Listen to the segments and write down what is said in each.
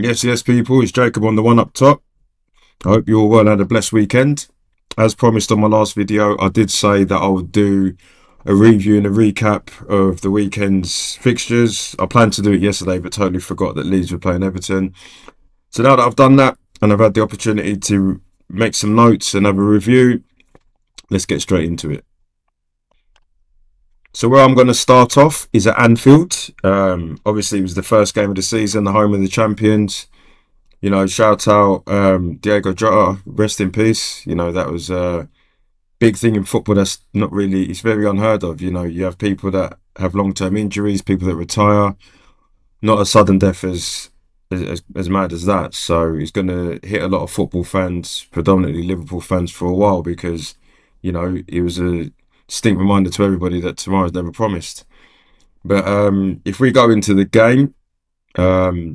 Yes, people. It's Jacob on the one up top. I hope you all well and had a blessed weekend. As promised on my last video, I did say that I would do a review and a recap of the weekend's fixtures. I planned to do it yesterday, but totally forgot that Leeds were playing Everton. So now that I've done that and I've had the opportunity to make some notes and have a review, let's get straight into it. So where I'm going to start off is at Anfield. Obviously, it was the first game of the season, the home of the champions. Shout out Diego Jota, rest in peace. That was a big thing in football that's not really, it's very unheard of. You have people that have long term injuries, people that retire, not a sudden death as mad as that. So it's going to hit a lot of football fans, predominantly Liverpool fans, for a while because, it was a distinct reminder to everybody that tomorrow's never promised. But if we go into the game,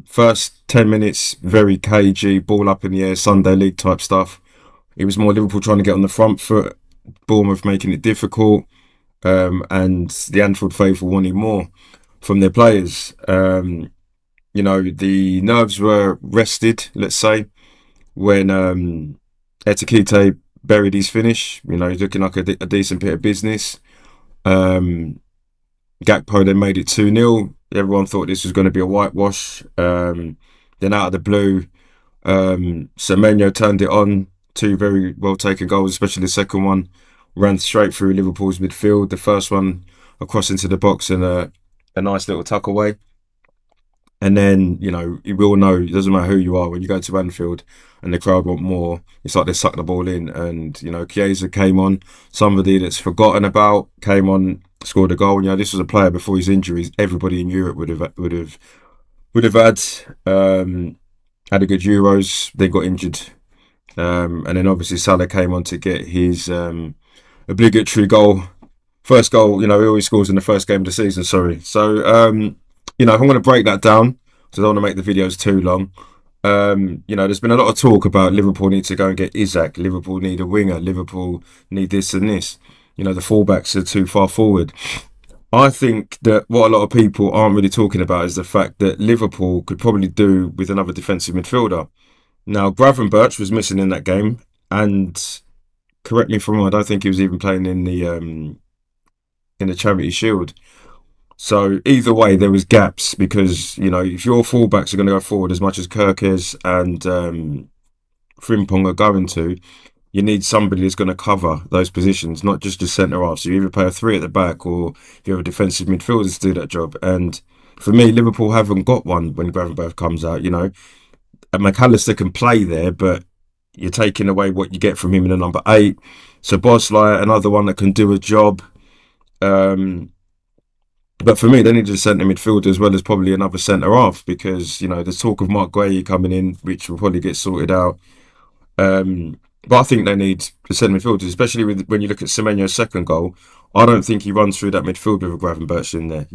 first 10 minutes, very cagey, ball up in the air, Sunday League type stuff. It was more Liverpool trying to get on the front foot, Bournemouth making it difficult, and the Anfield faithful wanting more from their players. The nerves were rested, let's say, when Ekitike buried his finish. He's looking like a decent bit of business. Gakpo then made it 2-0. Everyone thought this was going to be a whitewash. Then out of the blue, Semenyo turned it on. Two very well taken goals, especially the second one. Ran straight through Liverpool's midfield. The first one across into the box and a nice little tuck away. And then, we all know it doesn't matter who you are when you go to Anfield and the crowd want more. It's like they suck the ball in. And, Chiesa came on, somebody that's forgotten about, came on, scored a goal. This was a player before his injuries. Everybody in Europe would have had had a good Euros. They got injured. And then obviously Salah came on to get his obligatory goal. First goal, he always scores in the first game of the season, sorry. So, if I'm going to break that down, so I don't want to make the videos too long. There's been a lot of talk about Liverpool need to go and get Isak. Liverpool need a winger. Liverpool need this and this. The fullbacks are too far forward. I think that what a lot of people aren't really talking about is the fact that Liverpool could probably do with another defensive midfielder. Now, Gravenberch was missing in that game, and correct me if I'm wrong, I don't think he was even playing in the Charity Shield. So either way, there was gaps because if your fullbacks are going to go forward as much as Kirkes and Frimpong are going to, you need somebody that's going to cover those positions, not just your centre half. So you either play a three at the back or you have a defensive midfielder to do that job. And for me, Liverpool haven't got one when Gravenberch comes out. And McAllister can play there, but you're taking away what you get from him in the number 8. So Bosley, another one that can do a job. But for me, they need a centre midfielder as well as probably another centre half because, there's talk of Mark Guehi coming in, which will probably get sorted out. But I think they need the centre midfielders, especially when you look at Semenyo's second goal. I don't think he runs through that midfield with a Gravenberch in there.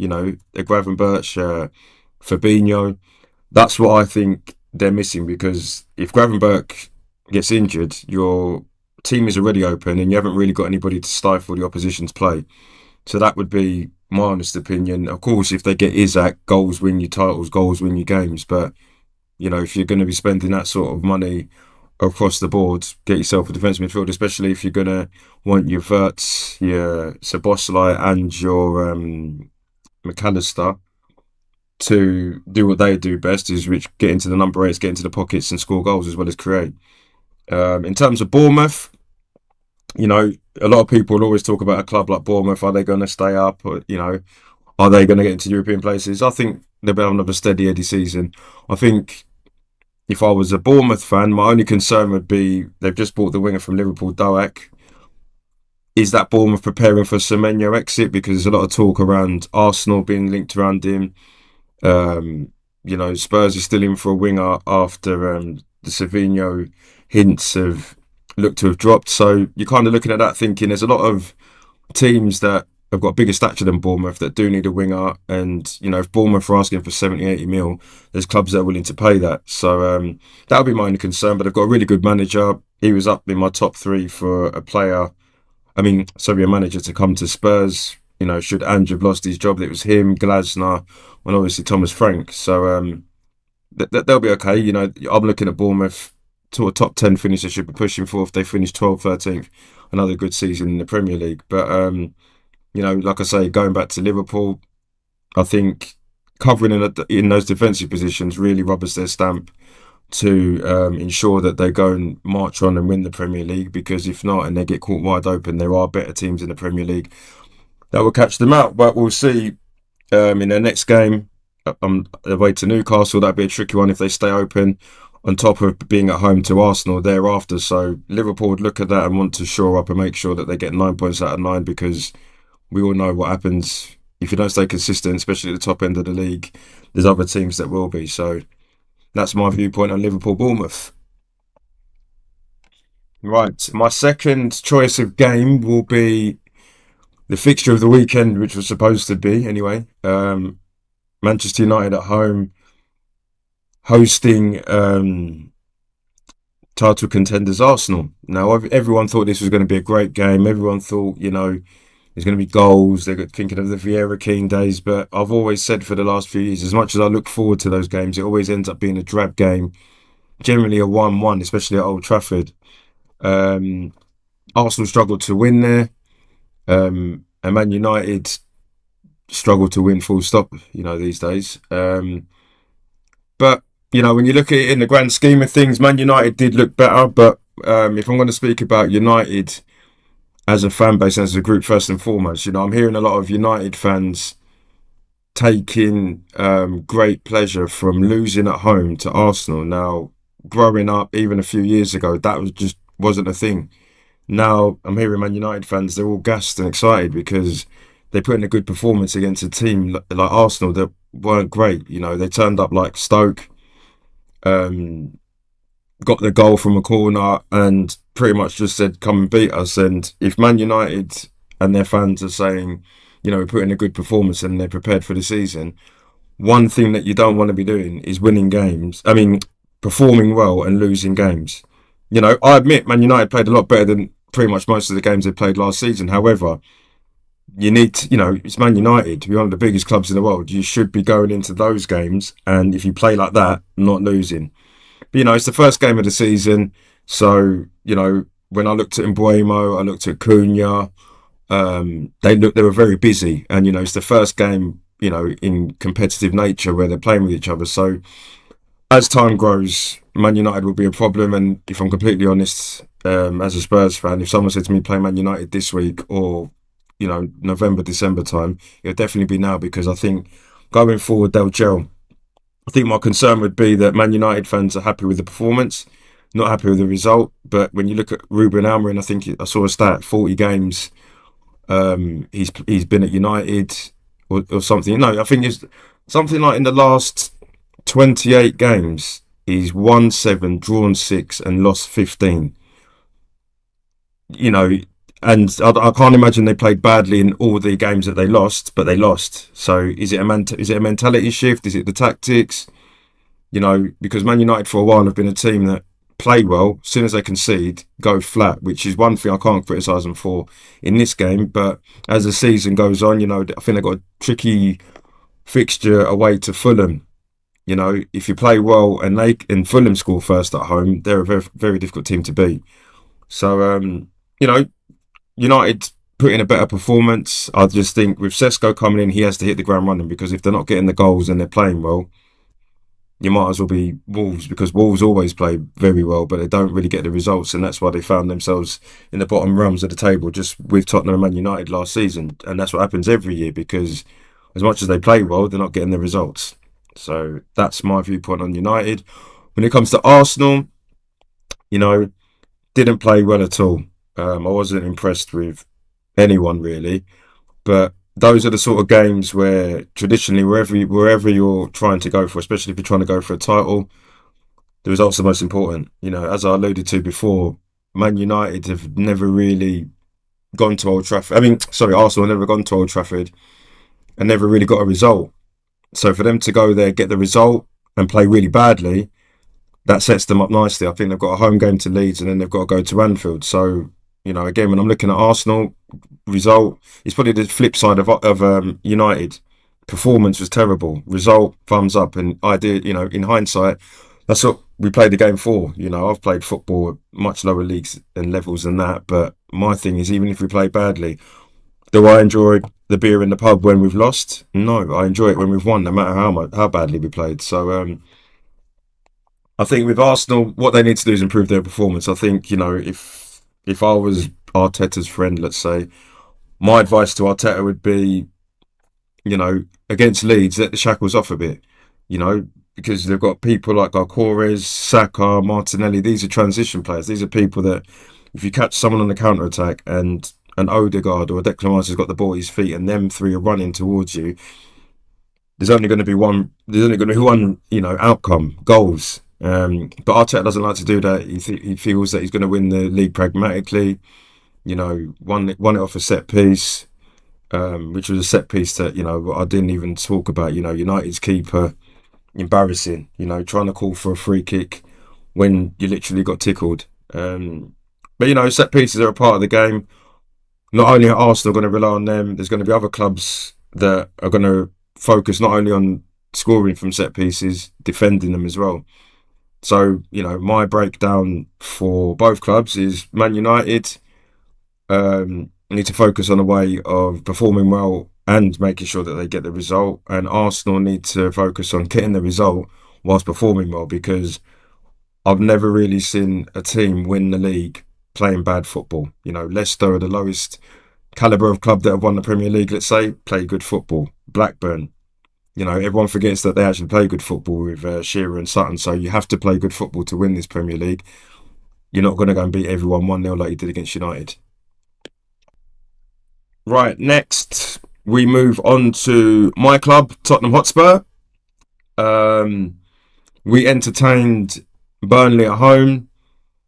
A Gravenberch, Fabinho. That's what I think they're missing because if Gravenberch gets injured, your team is already open and you haven't really got anybody to stifle the opposition's play. So that would be my honest opinion. Of course, if they get Isak, goals win you titles, goals win you games. But, if you're going to be spending that sort of money across the board, get yourself a defensive midfield, especially if you're going to want your Verts, your Szoboszlai and your McAllister to do what they do best, is which get into the number 8s, get into the pockets and score goals as well as create. In terms of Bournemouth, a lot of people will always talk about a club like Bournemouth. Are they going to stay up? Or, are they going to get into European places? I think they'll have another steady Eddie season. I think if I was a Bournemouth fan, my only concern would be they've just bought the winger from Liverpool, Doak. Is that Bournemouth preparing for Semenyo exit? Because there's a lot of talk around Arsenal being linked around him. Spurs are still in for a winger after the Savinho hints have looked to have dropped. So you're kind of looking at that thinking there's a lot of teams that have got a bigger stature than Bournemouth that do need a winger. And, if Bournemouth are asking for 70, 80 mil, there's clubs that are willing to pay that. So that would be my only concern. But they've got a really good manager. He was up in my top 3 for a manager to come to Spurs. Should Ange have lost his job, it was him, Glasner, and obviously Thomas Frank. So they'll be okay. I'm looking at Bournemouth to a top 10 finish. They should be pushing for if they finish 12th, 13th. Another good season in the Premier League. But, like I say, going back to Liverpool, I think covering in those defensive positions really rubbers their stamp to ensure that they go and march on and win the Premier League. Because if not, and they get caught wide open, there are better teams in the Premier League that will catch them out. But we'll see in their next game. Away to Newcastle, that'd be a tricky one if they stay open. On top of being at home to Arsenal thereafter, so Liverpool would look at that and want to shore up and make sure that they get 9 points out of 9, because we all know what happens if you don't stay consistent, especially at the top end of the league. There's other teams that will be. So that's my viewpoint on Liverpool Bournemouth. Right, my second choice of game will be the fixture of the weekend, which was supposed to be anyway. Manchester United at home hosting title contenders Arsenal. Now, everyone thought this was going to be a great game. Everyone thought, there's going to be goals. They're thinking of the Vieira Keane days. But I've always said for the last few years, as much as I look forward to those games, it always ends up being a drab game, generally a 1-1, especially at Old Trafford. Arsenal struggled to win there. And Man United struggle to win full stop, these days. But, when you look at it in the grand scheme of things, Man United did look better. But if I'm going to speak about United as a fan base and as a group first and foremost, I'm hearing a lot of United fans taking great pleasure from losing at home to Arsenal. Now, growing up, even a few years ago, that wasn't a thing. Now I'm hearing Man United fans, they're all gassed and excited because they put in a good performance against a team like Arsenal that weren't great. They turned up like Stoke, um, got the goal from a corner and pretty much just said, come and beat us. And if Man United and their fans are saying, we put in a good performance and they're prepared for the season, one thing that you don't want to be doing is winning games. I mean, performing well and losing games. I admit Man United played a lot better than pretty much most of the games they played last season. However, you need to, it's Man United, to be one of the biggest clubs in the world. You should be going into those games, and if you play like that, not losing. But, it's the first game of the season. So, when I looked at Mbuemo, I looked at Cunha, they were very busy. And, it's the first game, in competitive nature where they're playing with each other. So, as time grows, Man United will be a problem. And if I'm completely honest, as a Spurs fan, if someone said to me play Man United this week or, November, December time, it'll definitely be now, because I think going forward they'll gel. I think my concern would be that Man United fans are happy with the performance, not happy with the result. But when you look at Ruben Amorim, I think I saw a stat, 40 games he's been at United or something. No, I think it's something like in the last 28 games, he's won 7, drawn 6, and lost 15. You know, and I can't imagine they played badly in all the games that they lost, but they lost. So is it a mentality shift? Is it the tactics? Because Man United for a while have been a team that play well. As soon as they concede, go flat, which is one thing I can't criticise them for in this game. But as the season goes on, I think they've got a tricky fixture away to Fulham. If you play well and Fulham score first at home, they're a very, very difficult team to beat. So, United put in a better performance. I just think with Sesko coming in, he has to hit the ground running, because if they're not getting the goals and they're playing well, you might as well be Wolves, because Wolves always play very well, but they don't really get the results, and that's why they found themselves in the bottom rungs of the table, just with Tottenham and Man United last season. And that's what happens every year, because as much as they play well, they're not getting the results. So that's my viewpoint on United. When it comes to Arsenal, didn't play well at all. I wasn't impressed with anyone really, but those are the sort of games where traditionally, wherever you're trying to go for, especially if you're trying to go for a title, the results are most important. As I alluded to before, Man United have never really gone to Old Trafford. Arsenal have never gone to Old Trafford and never really got a result. So for them to go there, get the result, and play really badly, that sets them up nicely. I think they've got a home game to Leeds, and then they've got to go to Anfield. So, again, when I'm looking at Arsenal result, it's probably the flip side of United. Performance was terrible. Result, thumbs up. And idea, in hindsight, that's what we played the game for. I've played football at much lower leagues and levels than that. But my thing is, even if we play badly, do I enjoy the beer in the pub when we've lost? No, I enjoy it when we've won, no matter how badly we played. So I think with Arsenal, what they need to do is improve their performance. I think if I was Arteta's friend, let's say, my advice to Arteta would be, against Leeds, let the shackles off a bit, because they've got people like Garcores, Saka, Martinelli. These are transition players. These are people that, if you catch someone on the counter attack and an Odegaard or a Declan Rice has got the ball at his feet and them three are running towards you, there's only going to be one. There's only going to be one, outcome: goals. But Arteta doesn't like to do that. He feels that he's going to win the league pragmatically. Won it off a set piece, which was a set piece that I didn't even talk about. United's keeper, embarrassing. Trying to call for a free kick when you literally got tickled. But set pieces are a part of the game. Not only are Arsenal going to rely on them, there's going to be other clubs that are going to focus not only on scoring from set pieces, defending them as well. So, my breakdown for both clubs is Man United need to focus on a way of performing well and making sure that they get the result. And Arsenal need to focus on getting the result whilst performing well, because I've never really seen a team win the league playing bad football. Leicester are the lowest calibre of club that have won the Premier League, let's say, play good football. Blackburn, everyone forgets that they actually play good football with Shearer and Sutton. So you have to play good football to win this Premier League. You're not going to go and beat everyone 1-0 like you did against United. Right, next we move on to my club, Tottenham Hotspur. We entertained Burnley at home,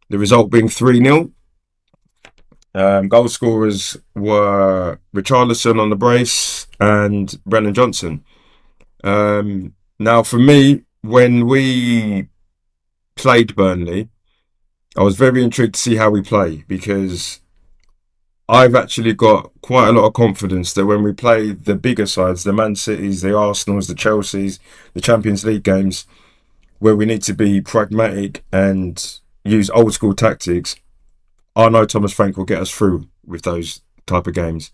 the result being 3-0. Goal scorers were Richarlison on the brace and Brennan Johnson. Now, for me, when we played Burnley, I was very intrigued to see how we play, because I've actually got quite a lot of confidence that when we play the bigger sides, the Man Cities, the Arsenals, the Chelseas, the Champions League games, where we need to be pragmatic and use old school tactics, I know Thomas Frank will get us through with those type of games.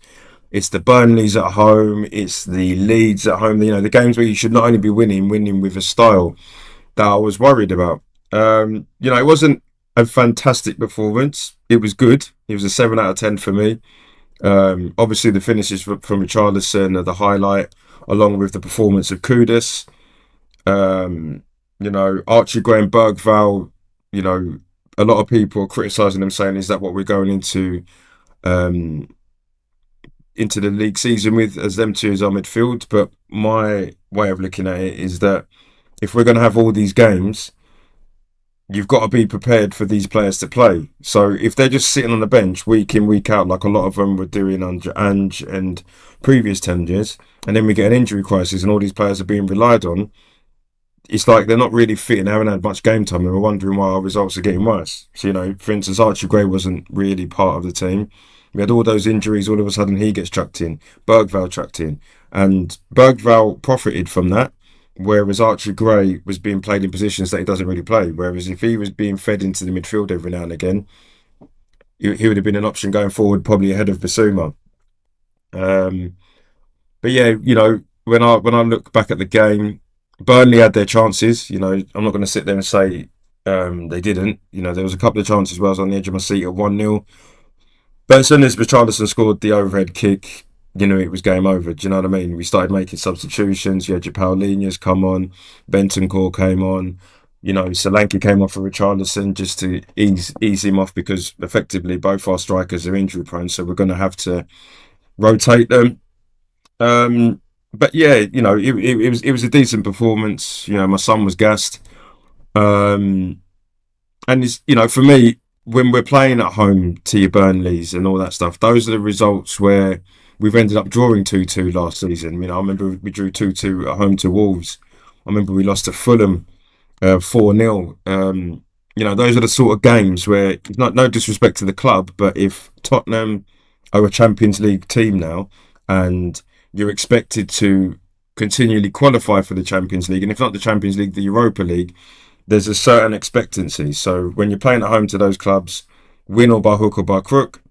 It's the Burnleys at home, it's the Leeds at home, the games where you should not only be winning with a style that I was worried about. It wasn't a fantastic performance. It was good. It was a 7 out of 10 for me. Obviously, the finishes from Richarlison are the highlight, along with the performance of Kudus. Archie Gray and Bergval, a lot of people are criticising them, saying, is that what we're going into the league season with, as them two as our midfield? But my way of looking at it is that if we're going to have all these games, you've got to be prepared for these players to play. So if they're just sitting on the bench week in, week out, like a lot of them were doing under Ange and previous tenures, and then we get an injury crisis and all these players are being relied on, it's like they're not really fit and haven't had much game time, and we're wondering why our results are getting worse. So, for instance, Archie Gray wasn't really part of the team. We had all those injuries, all of a sudden he gets chucked in. Bergval chucked in. And Bergval profited from that, whereas Archie Gray was being played in positions that he doesn't really play. Whereas if he was being fed into the midfield every now and again, he would have been an option going forward, probably ahead of Basuma. But yeah, when I look back at the game, Burnley had their chances. I'm not going to sit there and say they didn't. There was a couple of chances where I was on the edge of my seat at 1-0. But as soon as Richarlison scored the overhead kick, it was game over. Do you know what I mean? We started making substitutions. You had your Paulinhos come on, Bentancur came on. Solanke came off for Richarlison just to ease him off, because effectively both our strikers are injury prone, so we're going to have to rotate them. But yeah, it was a decent performance. My son was gassed. And it's, for me, when we're playing at home to your Burnleys and all that stuff, those are the results where we've ended up drawing 2-2 last season. I remember we drew 2-2 at home to Wolves. I remember we lost to Fulham 4-0. Those are the sort of games where, no disrespect to the club, but if Tottenham are a Champions League team now and you're expected to continually qualify for the Champions League, and if not the Champions League, the Europa League, there's a certain expectancy. So when you're playing at home to those clubs, win or by hook or by crook,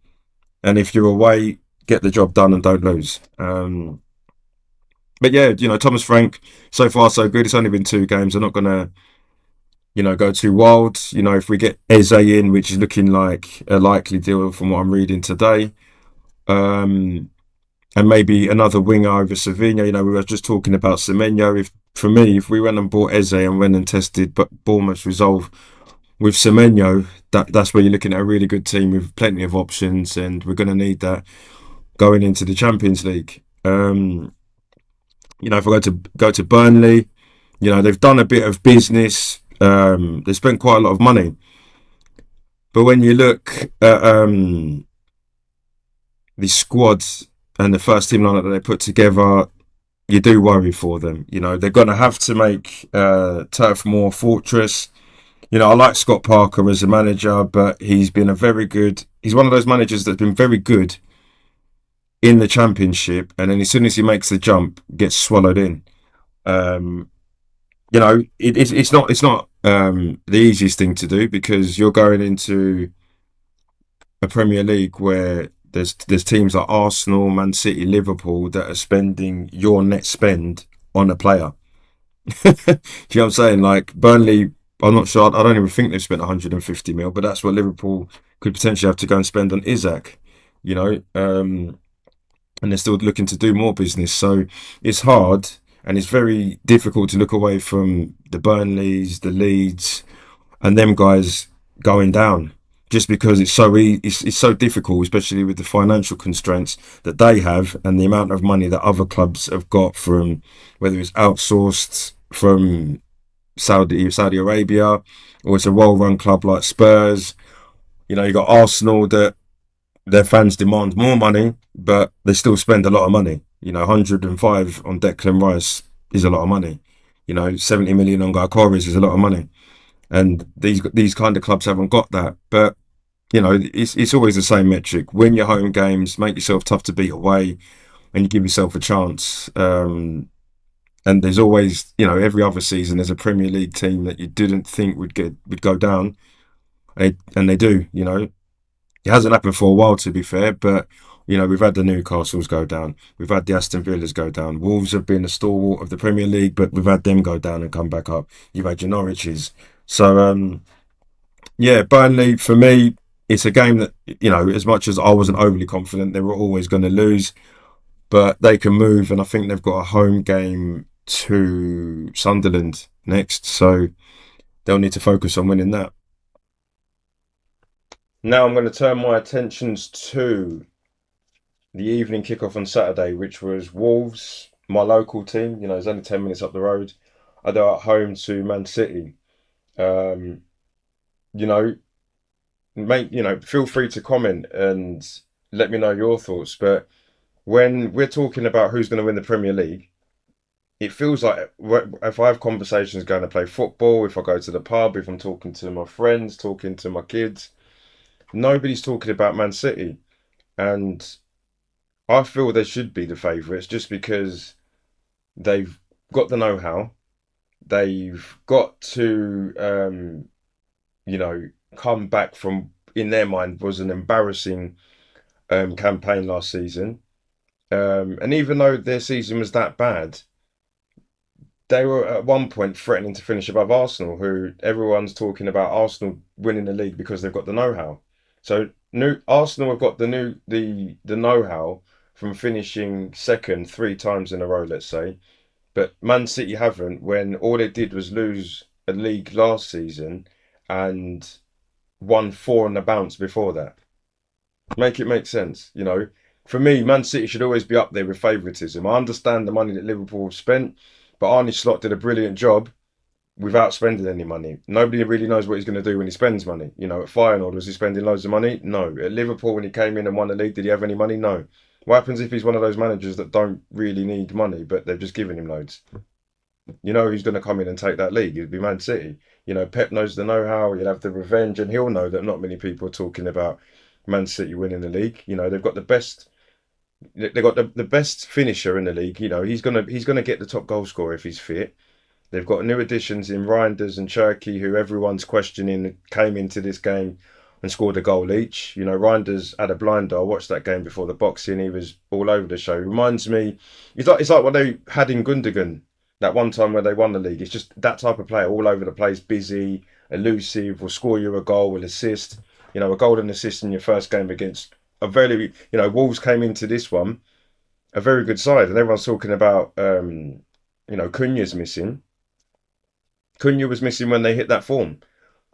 and if you're away, get the job done and don't lose. But yeah, Thomas Frank, so far so good. It's only been 2 games. I'm not gonna, go too wild. If we get Eze in, which is looking like a likely deal from what I'm reading today, um, and maybe another winger over Savinho. We were just talking about Semenyo. If for me, if we went and bought Eze and went and tested, but Bournemouth's resolve with Semenyo, that's where you're looking at a really good team with plenty of options, and we're going to need that going into the Champions League. If I go to Burnley, they've done a bit of business. They spent quite a lot of money, but when you look at the squads and the first team lineup that they put together, you do worry for them. They're going to have to make Turf Moor a fortress. I like Scott Parker as a manager, but he's one of those managers that's been very good in the Championship, and then as soon as he makes the jump, gets swallowed in. Um, it's not the easiest thing to do, because you're going into a Premier League where there's teams like Arsenal, Man City, Liverpool that are spending your net spend on a player. Do you know what I'm saying? Like Burnley, I'm not sure. I don't even think they've spent 150 mil, but that's what Liverpool could potentially have to go and spend on Isaac. You know, and they're still looking to do more business. So it's hard, and it's very difficult to look away from the Burnleys, the Leeds, and them guys going down, just because it's so difficult, especially with the financial constraints that they have and the amount of money that other clubs have got from, whether it's outsourced from Saudi Arabia, or it's a well-run club like Spurs. You got Arsenal, that their fans demand more money, but they still spend a lot of money. 105 on Declan Rice is a lot of money. 70 million on Guy Corres is a lot of money, and these kind of clubs haven't got that. But it's always the same metric: win your home games, make yourself tough to beat away, and you give yourself a chance. And there's always, every other season there's a Premier League team that you didn't think would go down, and they do. It hasn't happened for a while, to be fair, but we've had the Newcastles go down, we've had the Aston Villas go down. Wolves have been a stalwart of the Premier League, but we've had them go down and come back up. You've had your Norwiches. So yeah, Burnley for me, it's a game that, as much as I wasn't overly confident they were always going to lose, but they can move, and I think they've got a home game to Sunderland next, so they'll need to focus on winning that. Now I'm going to turn my attentions to the evening kickoff on Saturday, which was Wolves, my local team. It's only 10 minutes up the road. I go at home to Man City. Um, you know, feel free to comment and let me know your thoughts. But when we're talking about who's going to win the Premier League, it feels like if I have conversations going to play football, if I go to the pub, if I'm talking to my friends, talking to my kids, nobody's talking about Man City. And I feel they should be the favourites, just because they've got the know-how. They've got to, you know, come back from, in their mind, was an embarrassing campaign last season. And even though their season was that bad, they were at one point threatening to finish above Arsenal, who everyone's talking about Arsenal winning the league because they've got the know-how. So Arsenal have got the know-how from finishing second 3 times in a row, let's say, but Man City haven't. When all they did was lose a league last season and won four on the bounce before that. Make it make sense. For me, Man City should always be up there with favouritism. I understand the money that Liverpool have spent, but Arne Slot did a brilliant job without spending any money. Nobody really knows what he's going to do when he spends money. At Feyenoord, was he spending loads of money? No. At Liverpool, when he came in and won the league, did he have any money? No. What happens if he's one of those managers that don't really need money, but they've just given him loads? Who's going to come in and take that league? It'd be Man City. Pep knows the know-how. He'll have the revenge, and he'll know that not many people are talking about Man City winning the league. They've got the best They've got the best finisher in the league. He's gonna get the top goal scorer if he's fit. They've got new additions in Reijenders and Cherky, who everyone's questioning came into this game and scored a goal each. Reijenders had a blinder. I watched that game before the boxing. He was all over the show. Reminds me, it's like what they had in Gundogan that one time where they won the league. It's just that type of player, all over the place, busy, elusive, will score you a goal, will assist. A golden assist in your first game against a very, Wolves came into this one a very good side, and everyone's talking about, Cunha's missing. Cunha was missing when they hit that form.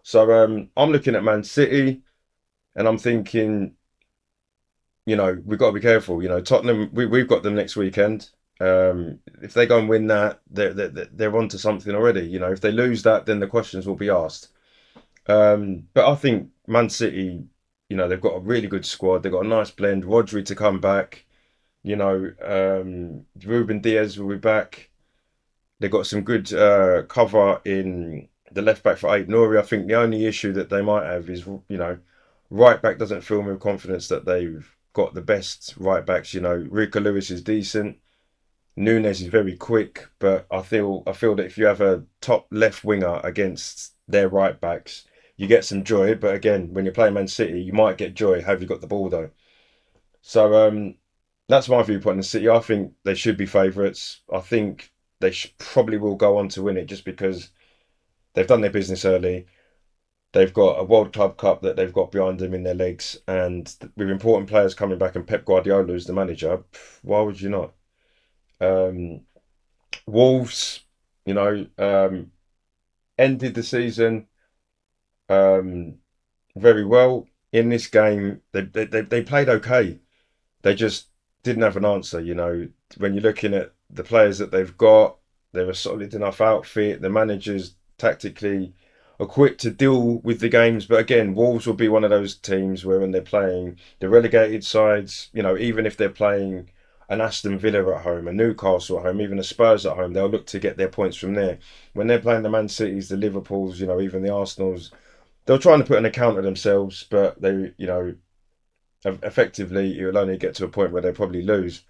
So I'm looking at Man City and I'm thinking, we've got to be careful. Tottenham, we've got them next weekend. If they go and win that, they're on to something already. If they lose that, then the questions will be asked. But I think Man City, they've got a really good squad. They've got a nice blend. Rodri to come back. Ruben Diaz will be back. They've got some good cover in the left back for eight Nouri. I think the only issue that they might have is, right back doesn't fill me with confidence that they've got the best right backs. Rico Lewis is decent. Nunes is very quick, but I feel that if you have a top left winger against their right backs, you get some joy. But again, when you're playing Man City, you might get joy. Have you got the ball though? So that's my viewpoint on City. I think they should be favourites. I think they probably will go on to win it just because they've done their business early. They've got a World Club Cup that they've got behind them in their legs, and with important players coming back and Pep Guardiola as the manager, why would you not? Um, Wolves, ended the season um, very well. In this game, they played okay. They just didn't have an answer. When you're looking at the players that they've got, they're a solid enough outfit. The managers tactically equipped to deal with the games. But again, Wolves will be one of those teams where when they're playing the relegated sides, even if they're playing an Aston Villa at home, a Newcastle at home, even a Spurs at home, they'll look to get their points from there. When they're playing the Man Cities, the Liverpools, even the Arsenals, they're trying to put an account of themselves, but they, effectively, it will only get to a point where they probably lose.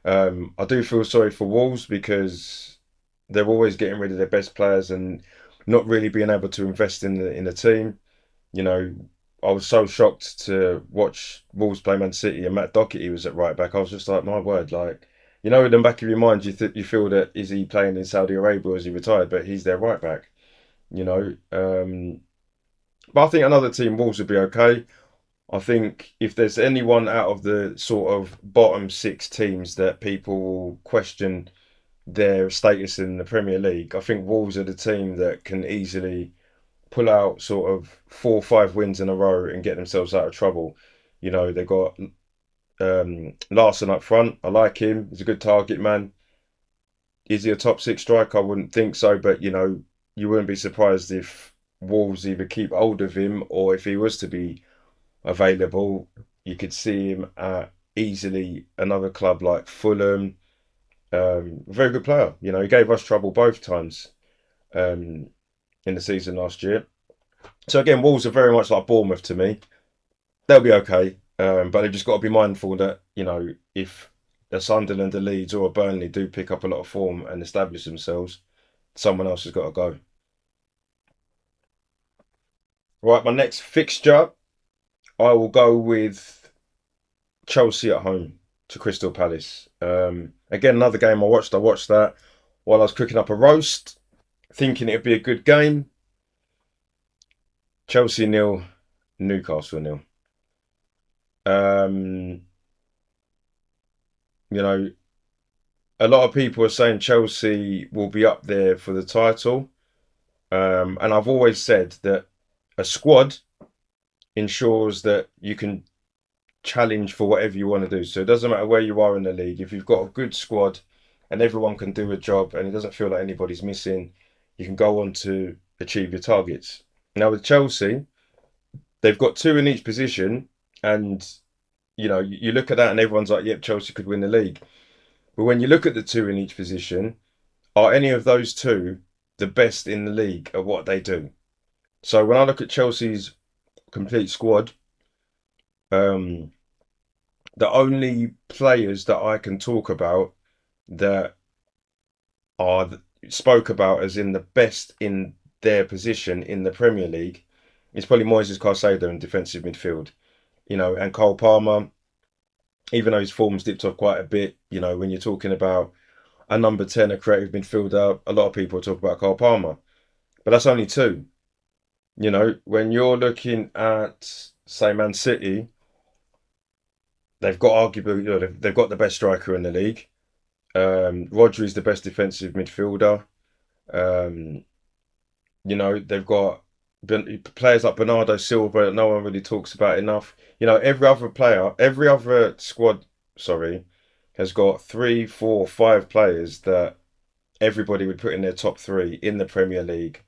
I do feel sorry for Wolves because they're always getting rid of their best players and not really being able to invest in the team. You know, I was so shocked to watch Wolves play Man City and Matt Doherty was at right back. I was just like, my word, like, in the back of your mind, you feel that is he playing in Saudi Arabia or is he retired? But he's their right back. You know, but I think another team, Wolves, would be okay. I think if there's anyone out of the sort of bottom six teams that people will question their status in the Premier League, I think Wolves are the team that can easily pull out sort of 4 or 5 wins in a row and get themselves out of trouble. They've got Larson up front. I like him. He's a good target man. Is he a top six striker? I wouldn't think so, but you wouldn't be surprised if Wolves either keep hold of him or if he was to be available, you could see him at easily another club like Fulham. Very good player. He gave us trouble both times um, in the season last year. So again, Wolves are very much like Bournemouth to me. They'll be okay, but they've just got to be mindful that if a Sunderland, a Leeds, or a Burnley do pick up a lot of form and establish themselves, someone else has got to go. Right, my next fixture, I will go with Chelsea at home to Crystal Palace. Again, another game I watched. I watched that while I was cooking up a roast, thinking it'd be a good game. Chelsea nil, Newcastle nil. Um, you know, a lot of people are saying Chelsea will be up there for the title, and I've always said that a squad ensures that you can challenge for whatever you want to do. So it doesn't matter where you are in the league. If you've got a good squad and everyone can do a job and it doesn't feel like anybody's missing, you can go on to achieve your targets. Now with Chelsea, they've got two in each position, and you look at that and everyone's like, "Yep, Chelsea could win the league." But when you look at the two in each position, are any of those two the best in the league at what they do? So when I look at Chelsea's complete squad, um, The only players that I can talk about that are spoke about as in the best in their position in the Premier League is probably Moises Caicedo in defensive midfield. And Cole Palmer, even though his form's dipped off quite a bit, when you're talking about a number 10, a creative midfielder, a lot of people talk about Cole Palmer, but that's only two. When you're looking at, say, Man City, they've got arguably, they've got the best striker in the league. Rodri's the best defensive midfielder. Um, they've got players like Bernardo Silva that no one really talks about enough. Every other player, every other squad, sorry, has got three, four, five players that everybody would put in their top three in the Premier League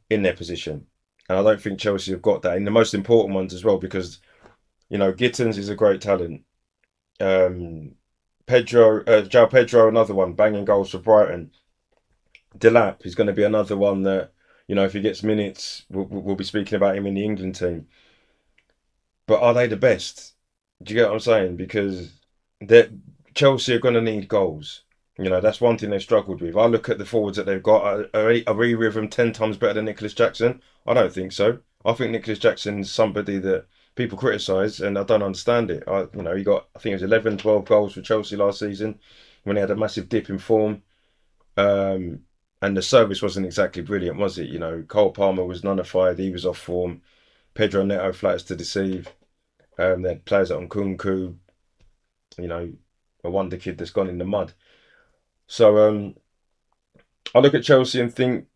in their position. And I don't think Chelsea have got that in the most important ones as well because, Gittins is a great talent. Um, João Pedro, another one, banging goals for Brighton. Delap is going to be another one that, if he gets minutes, we'll be speaking about him in the England team. But are they the best? Do you get what I'm saying? Because that Chelsea are going to need goals. That's one thing they've struggled with. I look at the forwards that they've got. Are either of them 10 times better than Nicholas Jackson? I don't think so. I think Nicholas Jackson's somebody that people criticise, and I don't understand it. He got, I think it was 11, 12 goals for Chelsea last season when he had a massive dip in form. Um, and the service wasn't exactly brilliant, was it? Cole Palmer was nullified. He was off form. Pedro Neto flatters to deceive. They had players like Nkunku, you know, a wonder kid that's gone in the mud. So I look at Chelsea and think,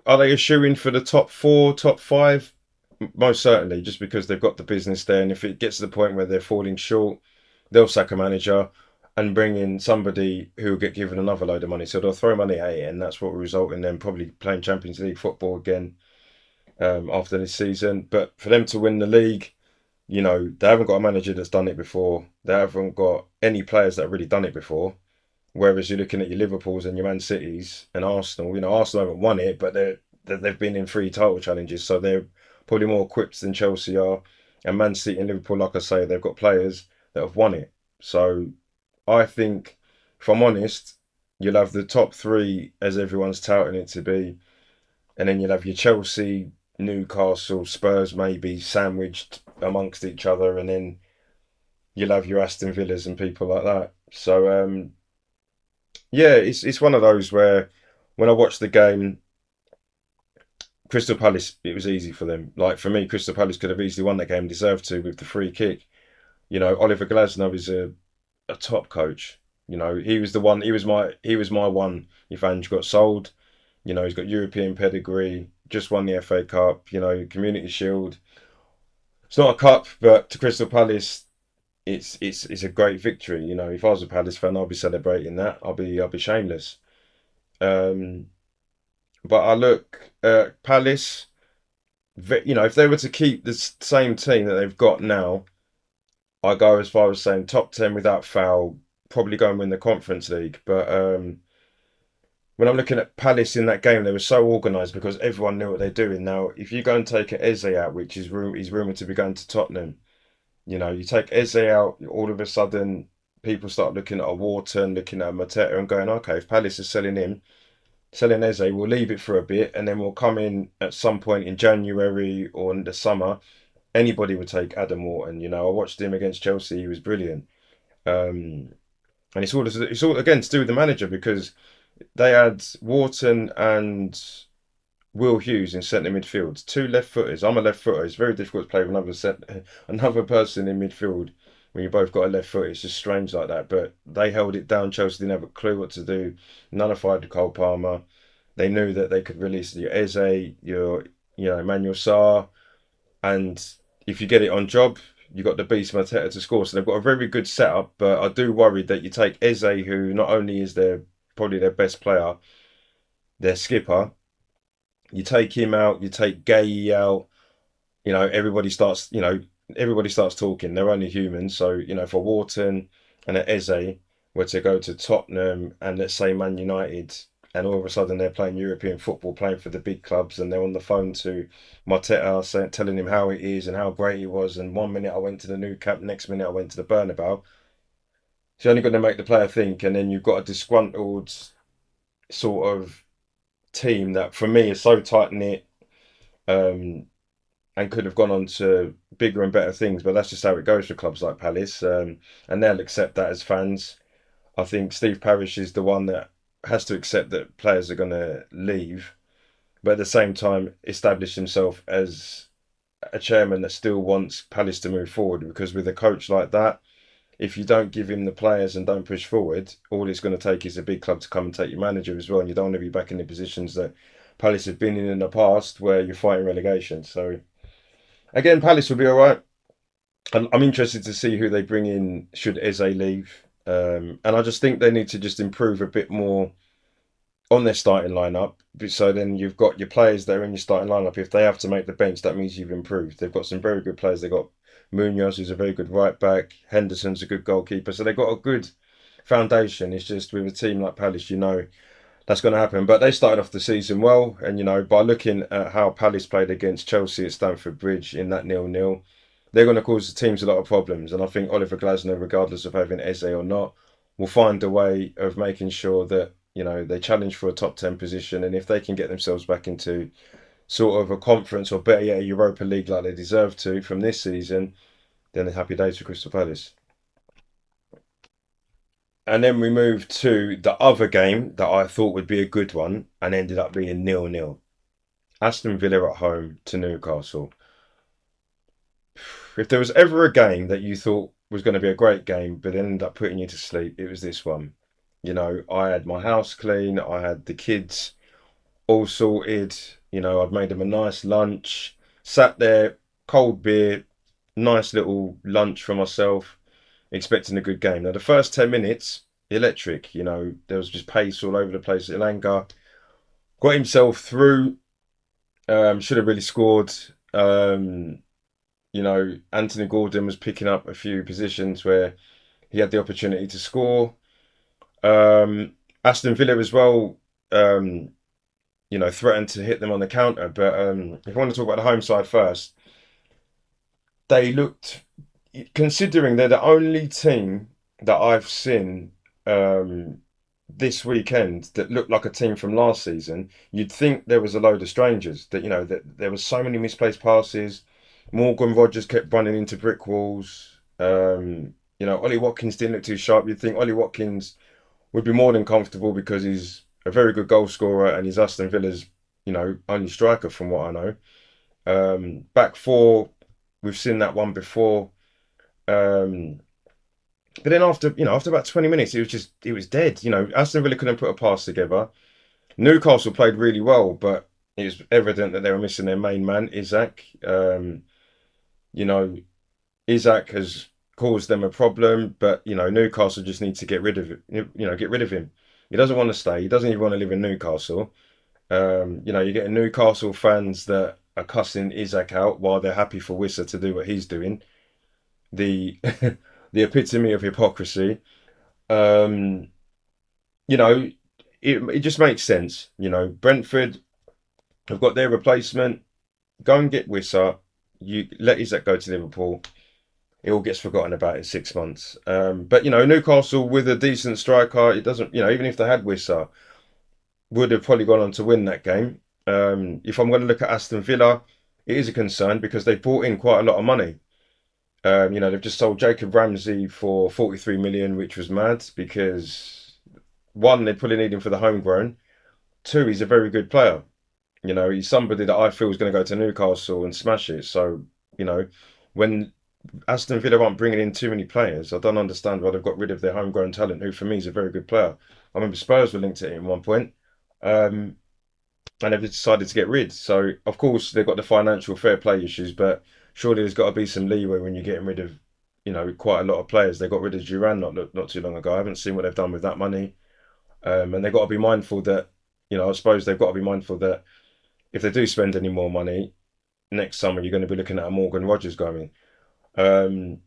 are they a shoe-in for the top four, top five? Most certainly, just because they've got the business there. And if it gets to the point where they're falling short, they'll sack a manager and bring in somebody who will get given another load of money. So they'll throw money at it, and that's what will result in them probably playing Champions League football again after this season. But for them to win the league, they haven't got a manager that's done it before. They haven't got any players that have really done it before. Whereas you're looking at your Liverpools and your Man Cities and Arsenal, Arsenal haven't won it, but they've been in three title challenges, so they're probably more equipped than Chelsea are. And Man City and Liverpool, like I say, they've got players that have won it. So I think, if I'm honest, you'll have the top three as everyone's touting it to be, and then you'll have your Chelsea, Newcastle, Spurs maybe sandwiched amongst each other, and then you'll have your Aston Villas and people like that. So yeah, it's one of those where when I watched the game, Crystal Palace, it was easy for them. Like for me, Crystal Palace could have easily won that game, deserved to with the free kick. Oliver Glasner is a top coach. He was the one. He was my one. If Ange got sold, he's got European pedigree. Just won the FA Cup. Community Shield. It's not a cup, but to Crystal Palace, it's a great victory. If I was a Palace fan, I'll be celebrating that. I'll be shameless. Um, but I look at Palace. If they were to keep the same team that they've got now, I go as far as saying top 10 without foul, probably go and win the Conference League. But when I'm looking at Palace in that game, they were so organised because everyone knew what they're doing. Now, if you go and take Eze out, which he's rumoured to be going to Tottenham, you take Eze out, all of a sudden people start looking at a Wharton, looking at a Mateta and going, okay, if Palace is selling him, selling Eze, we'll leave it for a bit and then we'll come in at some point in January or in the summer. Anybody would take Adam Wharton. I watched him against Chelsea, he was brilliant. Um, and it's all again to do with the manager because they had Wharton and Will Hughes in centre midfield, two left footers. I'm a left footer. It's very difficult to play with another person in midfield when you both got a left foot. It's just strange like that. But they held it down. Chelsea didn't have a clue what to do. Nullified Cole Palmer. They knew that they could release your Eze, your Emmanuel Sarr, and if you get it on job, you got the beast Mateta to score. So they've got a very good setup. But I do worry that you take Eze, who not only is probably their best player, their skipper. You take him out, you take Gay out, everybody starts talking. They're only human. So, for Wharton and Eze were to go to Tottenham and let's say Man United and all of a sudden they're playing European football, playing for the big clubs, and they're on the phone to Marteta saying, telling him how it is and how great he was. And one minute I went to the new camp, next minute I went to the Bernabeu. It's only going to make the player think, and then you've got a disgruntled sort of team that, for me, is so tight knit. Um, and could have gone on to bigger and better things, but that's just how it goes for clubs like Palace, and they'll accept that as fans. I think Steve Parish is the one that has to accept that players are going to leave, but at the same time establish himself as a chairman that still wants Palace to move forward. Because with a coach like that, if you don't give him the players and don't push forward, all it's going to take is a big club to come and take your manager as well, and you don't want to be back in the positions that Palace have been in the past, where you're fighting relegation. So again, Palace will be all right. I'm interested to see who they bring in should Eze leave. And I just think they need to just improve a bit more on their starting lineup. So then you've got your players that are in your starting lineup. If they have to make the bench, that means you've improved. They've got some very good players. They've got Munoz, who's a very good right back. Henderson's a good goalkeeper. So they've got a good foundation. It's just with a team like Palace, that's going to happen. But they started off the season well. And, by looking at how Palace played against Chelsea at Stamford Bridge in that 0-0, they're going to cause the teams a lot of problems. And I think Oliver Glasner, regardless of having Eze or not, will find a way of making sure that, they challenge for a top 10 position. And if they can get themselves back into sort of a conference, or better yet, a Europa League like they deserve to from this season, then happy days for Crystal Palace. And then we moved to the other game that I thought would be a good one and ended up being 0-0. Aston Villa at home to Newcastle. If there was ever a game that you thought was going to be a great game, but ended up putting you to sleep, it was this one. I had my house clean, I had the kids all sorted, I'd made them a nice lunch, sat there, cold beer, nice little lunch for myself, expecting a good game. Now, the first 10 minutes, electric, there was just pace all over the place. Elanga got himself through, should have really scored. Anthony Gordon was picking up a few positions where he had the opportunity to score. Aston Villa as well, threatened to hit them on the counter. But if I want to talk about the home side first, they looked, considering they're the only team that I've seen this weekend that looked like a team from last season, you'd think there was a load of strangers. That there was so many misplaced passes. Morgan Rogers kept running into brick walls. Ollie Watkins didn't look too sharp. You'd think Ollie Watkins would be more than comfortable because he's a very good goal scorer and he's Aston Villa's, only striker from what I know. Back four, we've seen that one before. But then after about 20 minutes, it was dead. Aston Villa couldn't put a pass together. Newcastle played really well, but it was evident that they were missing their main man, Isaac. You know, Isaac has caused them a problem, but Newcastle just need to get rid of it. Get rid of him. He doesn't want to stay. He doesn't even want to live in Newcastle. You're getting Newcastle fans that are cussing Isaac out while they're happy for Wissa to do what he's doing. The the epitome of hypocrisy. Um, you know, it just makes sense. Brentford have got their replacement. Go and get Wissa. You let Isaac go to Liverpool. It all gets forgotten about in 6 months. But Newcastle with a decent striker, it doesn't. Even if they had Wissa, would have probably gone on to win that game. If I'm going to look at Aston Villa, it is a concern because they brought in quite a lot of money. They've just sold Jacob Ramsey for 43 million, which was mad because one, they probably need him for the homegrown. Two, he's a very good player. He's somebody that I feel is going to go to Newcastle and smash it. So, when Aston Villa aren't bringing in too many players, I don't understand why they've got rid of their homegrown talent, who for me is a very good player. I remember Spurs were linked to him at one point, and they've decided to get rid. So, of course, they've got the financial fair play issues, but surely there's got to be some leeway when you're getting rid of, quite a lot of players. They got rid of Duran not too long ago. I haven't seen what they've done with that money, and they've got to be mindful that, I suppose they've got to be mindful that if they do spend any more money next summer, you're going to be looking at a Morgan Rogers going. Um,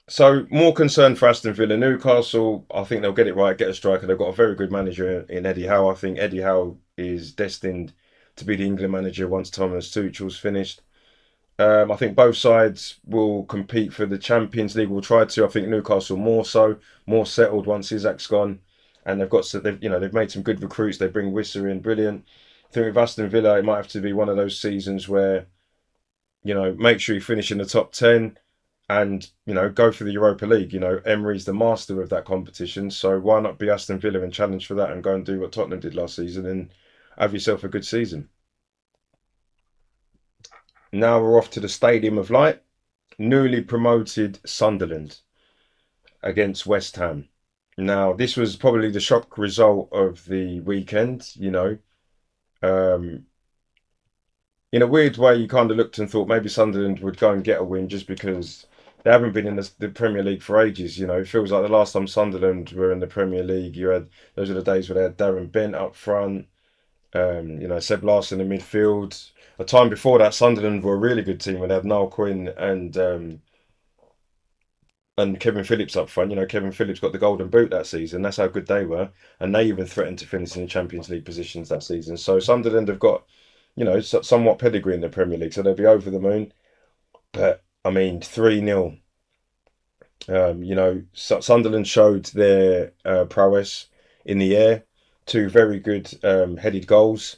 So more concerned for Aston Villa. Newcastle, I think they'll get it right, get a striker. They've got a very good manager in Eddie Howe. I think Eddie Howe is destined to be the England manager once Thomas Tuchel's finished. I think both sides will compete for the Champions League. Will try to. I think Newcastle more so, more settled once Isak's gone, and they've made some good recruits. They bring Wissa in, brilliant. I think with Aston Villa, it might have to be one of those seasons where make sure you finish in the top 10 and go for the Europa League. Emery's the master of that competition, so why not be Aston Villa and challenge for that and go and do what Tottenham did last season and have yourself a good season. Now we're off to the Stadium of Light. Newly promoted Sunderland against West Ham. Now this was probably the shock result of the weekend. Um, in a weird way, you kind of looked and thought maybe Sunderland would go and get a win just because they haven't been in the Premier League for ages. It feels like the last time Sunderland were in the Premier League, you had those are the days where they had Darren Bent up front, Seb Larson in midfield. A time before that, Sunderland were a really good team when they had Niall Quinn and Kevin Phillips up front. Kevin Phillips got the golden boot that season. That's how good they were, and they even threatened to finish in the Champions League positions that season. So Sunderland have got somewhat pedigree in the Premier League, so they'll be over the moon. But I mean, 3-0. Sunderland showed their prowess in the air. Two very good headed goals.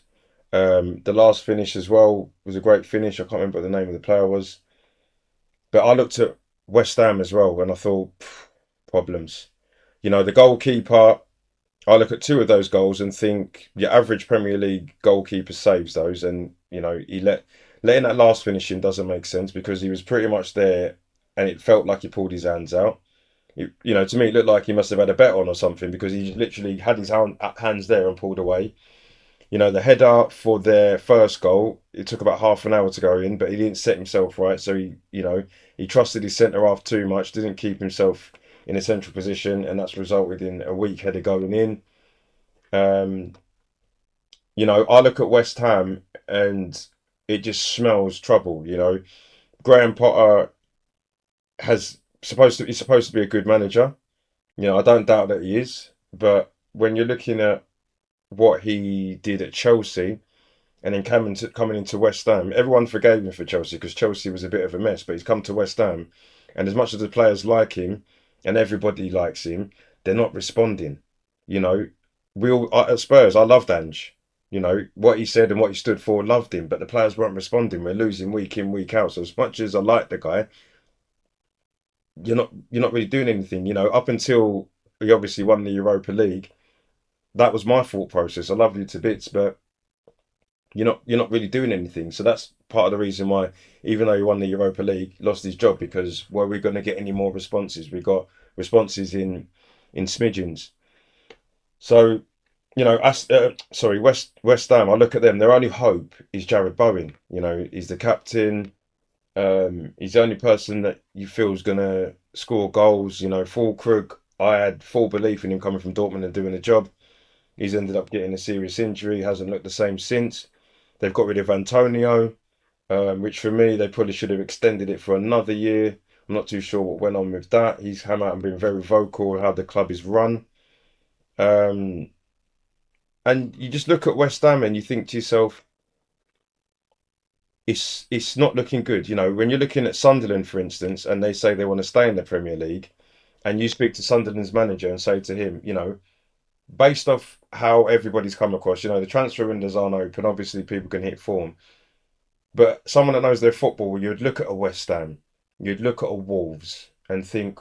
The last finish as well was a great finish. I can't remember what the name of the player was. But I looked at West Ham as well and I thought, problems. The goalkeeper, I look at two of those goals and think your average Premier League goalkeeper saves those. And, letting that last finish in doesn't make sense because he was pretty much there and it felt like he pulled his hands out. To me, it looked like he must have had a bet on or something because he literally had his hands there and pulled away. The header for their first goal, it took about half an hour to go in, but he didn't set himself right. So he trusted his centre half too much, didn't keep himself in a central position, and that's resulted in a weak header going in. Um, I look at West Ham and it just smells trouble. Graham Potter he's supposed to be a good manager. I don't doubt that he is, but when you're looking at what he did at Chelsea and then coming into West Ham, everyone forgave him for Chelsea because Chelsea was a bit of a mess. But he's come to West Ham, and as much as the players like him and everybody likes him, they're not responding. You know, at Spurs, I loved Ange. What he said and what he stood for, loved him, but the players weren't responding. We're losing week in, week out. So as much as I like the guy, you're not really doing anything. Up until he obviously won the Europa League, that was my thought process. I loved you to bits, but you're not really doing anything. So that's part of the reason why, even though he won the Europa League, lost his job because were we going to get any more responses? We got responses in smidgens. So West Ham. I look at them. Their only hope is Jared Bowen. He's the captain. He's the only person that you feel is going to score goals. Full Krug. I had full belief in him coming from Dortmund and doing a job. He's ended up getting a serious injury. Hasn't looked the same since. They've got rid of Antonio, which for me they probably should have extended it for another year. I'm not too sure what went on with that. He's come out and been very vocal on how the club is run. Um, and you just look at West Ham and you think to yourself, it's not looking good. When you're looking at Sunderland, for instance, and they say they want to stay in the Premier League, and you speak to Sunderland's manager and say to him, based off how everybody's come across, the transfer windows aren't open. Obviously, people can hit form. But someone that knows their football, you'd look at a West Ham, you'd look at a Wolves and think,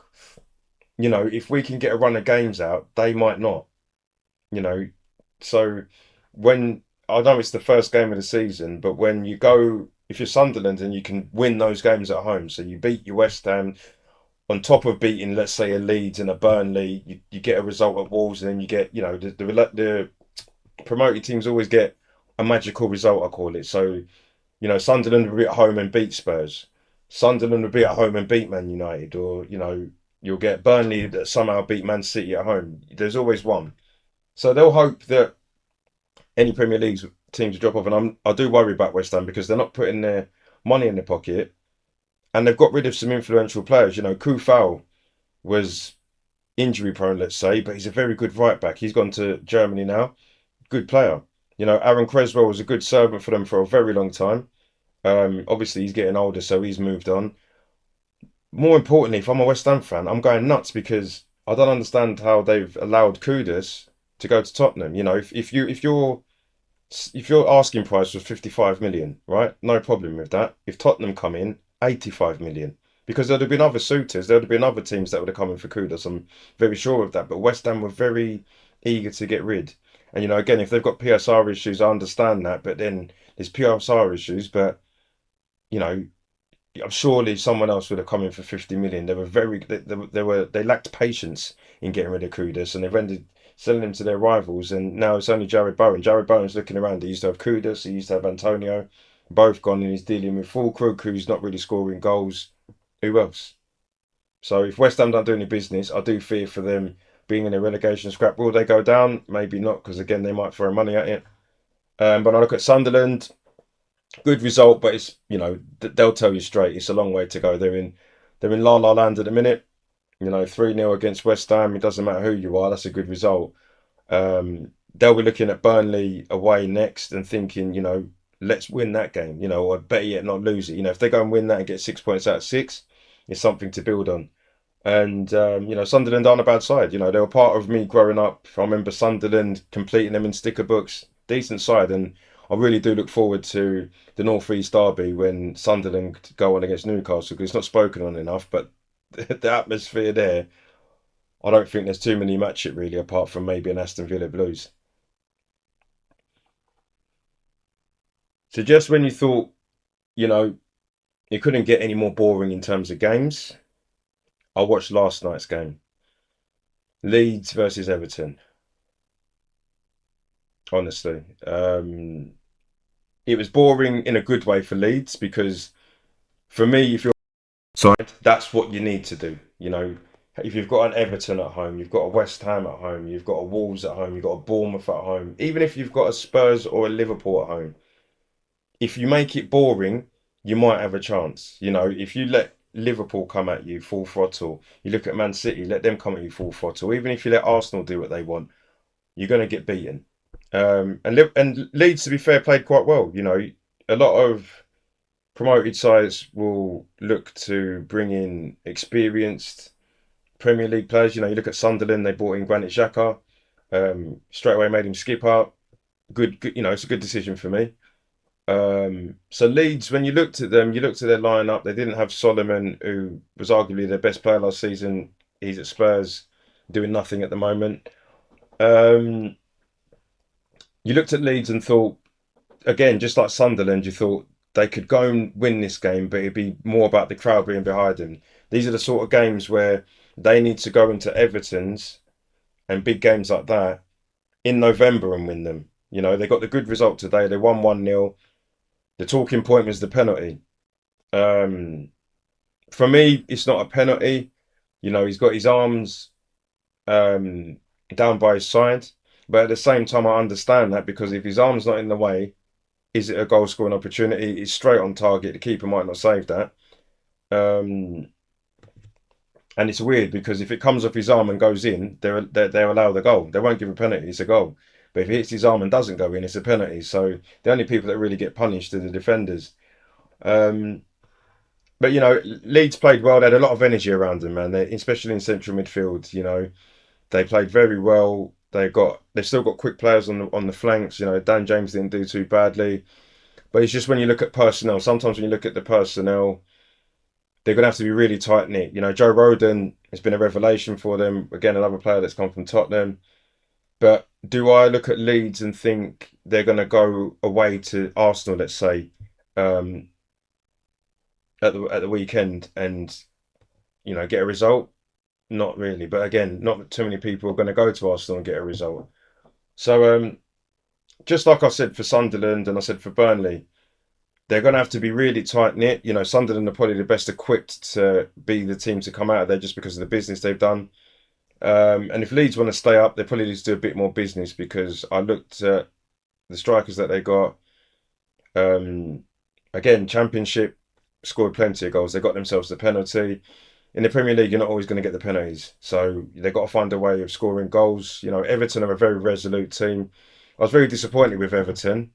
if we can get a run of games out, they might not, you know. So when I know it's the first game of the season, but when you go, if you're Sunderland and you can win those games at home, so you beat your West Ham on top of beating, let's say, a Leeds and a Burnley, you get a result at Wolves, and then you get, the promoted teams always get a magical result, I call it. So, Sunderland will be at home and beat Spurs. Sunderland will be at home and beat Man United, or, you'll get Burnley that somehow beat Man City at home. There's always one. So they'll hope that any Premier League teams drop off, and I do worry about West Ham because they're not putting their money in their pocket, and they've got rid of some influential players. Kufal. was injury prone, let's say, but he's a very good right back. He's gone to Germany now. Good player. Aaron Creswell was a good servant for them for a very long time. Obviously, he's getting older, so he's moved on. More importantly, if I'm a West Ham fan, I'm going nuts because I don't understand how they've allowed Kudus to go to Tottenham. If your asking price was 55 million, right? No problem with that. If Tottenham come in, 85 million. Because there'd have been other suitors, there'd have been other teams that would have come in for Kudus. I'm very sure of that. But West Ham were very eager to get rid. And again, if they've got PSR issues, I understand that. But then there's PSR issues. But you know, surely someone else would have come in for 50 million. They lacked patience in getting rid of Kudus, and they've ended selling him to their rivals. And now it's only Jared Bowen. Jared Bowen's looking around. He used to have Kudus, he used to have Antonio, both gone, and he's dealing with Fulkrug, who's not really scoring goals. Who else? So if West Ham don't do any business, I do fear for them being in a relegation scrap. Will they go down? Maybe not, because again they might throw money at it. But I look at Sunderland. Good result, but it's they'll tell you straight it's a long way to go. They're in La La Land at the minute. 3-0 against West Ham. It doesn't matter who you are. That's a good result. They'll be looking at Burnley away next and thinking, let's win that game. Or better yet, not lose it. If they go and win that and get 6 points out of six, it's something to build on. And Sunderland aren't a bad side. They were part of me growing up. I remember Sunderland completing them in sticker books. Decent side, and I really do look forward to the North East derby when Sunderland go on against Newcastle, because it's not spoken on enough. But the atmosphere there, I don't think there's too many match it really, apart from maybe an Aston Villa Blues. So just when you thought, you know, it couldn't get any more boring in terms of games, I watched last night's game. Leeds versus Everton. Honestly, it was boring in a good way for Leeds, because for me, if you're side, that's what you need to do. If you've got an Everton at home, you've got a West Ham at home, you've got a Wolves at home, you've got a Bournemouth at home, even if you've got a Spurs or a Liverpool at home, if you make it boring, you might have a chance. If you let Liverpool come at you full throttle, you look at Man City, let them come at you full throttle. Even if you let Arsenal do what they want, you're going to get beaten. And Leeds, to be fair, played quite well. A lot of promoted sides will look to bring in experienced Premier League players. You look at Sunderland, they brought in Granit Xhaka, straight away made him skip up. Good. It's a good decision for me. So Leeds, when you looked at them, you looked at their lineup. They didn't have Solomon, who was arguably their best player last season. He's at Spurs, doing nothing at the moment. Um, you looked at Leeds and thought, again, just like Sunderland, you thought they could go and win this game, but it'd be more about the crowd being behind them. These are the sort of games where they need to go into Everton's and big games like that in November and win them. They got the good result today. They won 1-0. The talking point was the penalty. Um, for me, it's not a penalty. He's got his arms um, down by his side. But at the same time, I understand that, because if his arm's not in the way, is it a goal scoring opportunity? It's straight on target. The keeper might not save that. Um, and it's weird, because if it comes off his arm and goes in, they're allowed the goal. They won't give a penalty. It's a goal. But if it hits his arm and doesn't go in, it's a penalty. So the only people that really get punished are the defenders. Um, but Leeds played well. They had a lot of energy around them, man. Especially in central midfield. They played very well. They've still got quick players on the flanks. Dan James didn't do too badly. But it's just when you look at personnel, sometimes when you look at the personnel, they're going to have to be really tight knit. Joe Rodon has been a revelation for them. Again, another player that's come from Tottenham. But do I look at Leeds and think they're going to go away to Arsenal, let's say, um, at the weekend and get a result? Not really. But again, not too many people are going to go to Arsenal and get a result. So just like I said for Sunderland and I said for Burnley, they're going to have to be really tight knit. Sunderland are probably the best equipped to be the team to come out of there, just because of the business they've done. And if Leeds want to stay up, they probably need to do a bit more business, because I looked at the strikers that they got. Um, Again, Championship, scored plenty of goals. They got themselves the penalty. in the Premier League, you're not always going to get the penalties. So they've got to find a way of scoring goals. You know, Everton are a very resolute team. I was very disappointed with Everton.